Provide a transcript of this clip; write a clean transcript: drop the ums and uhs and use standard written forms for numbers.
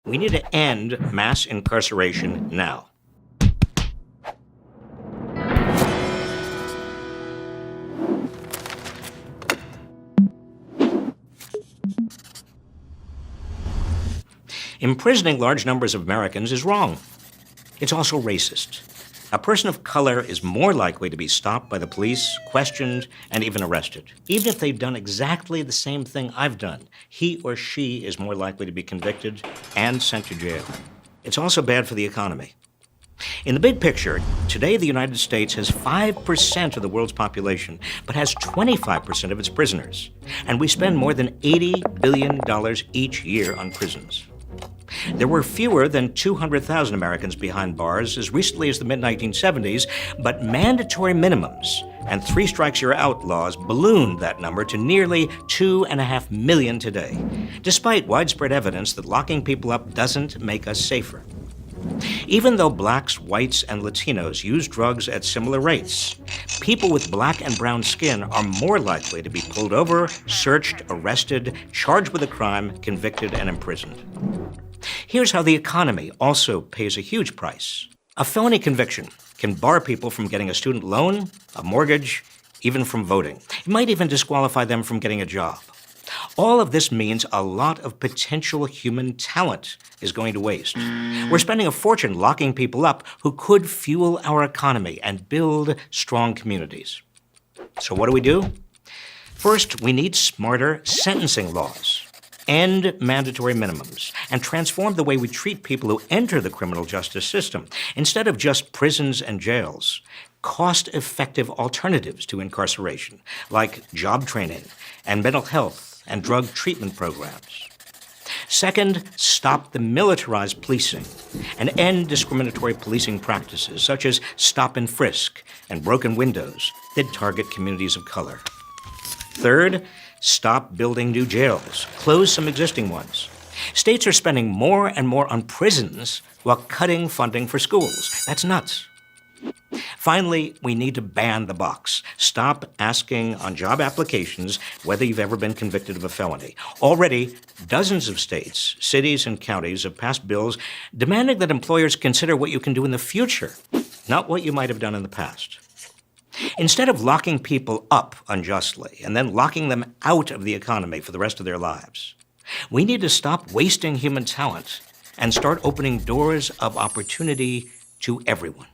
We need to end mass incarceration now. Imprisoning large numbers of Americans is wrong. It's also racist. A person of color is more likely to be stopped by the police, questioned, and even arrested. Even if they've done exactly the same thing I've done, he or she is more likely to be convicted and sent to jail. It's also bad for the economy. In the big picture, today the United States has 5% of the world's population, but has 25% of its prisoners. And we spend more than $80 billion each year on prisons. There were fewer than 200,000 Americans behind bars as recently as the mid-1970s, but mandatory minimums and 3 strikes you're out laws ballooned that number to nearly 2.5 million today, despite widespread evidence that locking people up doesn't make us safer. Even though blacks, whites, and Latinos use drugs at similar rates, people with black and brown skin are more likely to be pulled over, searched, arrested, charged with a crime, convicted, and imprisoned. Here's how the economy also pays a huge price. A felony conviction can bar people from getting a student loan, a mortgage, even from voting. It might even disqualify them from getting a job. All of this means a lot of potential human talent is going to waste. We're spending a fortune locking people up who could fuel our economy and build strong communities. So what do? First, we need smarter sentencing laws, end mandatory minimums, and transform the way we treat people who enter the criminal justice system. Instead of just prisons and jails, cost-effective alternatives to incarceration, like job training and mental health and drug treatment programs. Second, stop the militarized policing and end discriminatory policing practices such as stop and frisk and broken windows that target communities of color. Third, stop building new jails, close some existing ones. States are spending more and more on prisons while cutting funding for schools. That's nuts. Finally, we need to ban the box. Stop asking on job applications whether you've ever been convicted of a felony. Already, dozens of states, cities, and counties have passed bills demanding that employers consider what you can do in the future, not what you might have done in the past. Instead of locking people up unjustly and then locking them out of the economy for the rest of their lives, we need to stop wasting human talent and start opening doors of opportunity to everyone.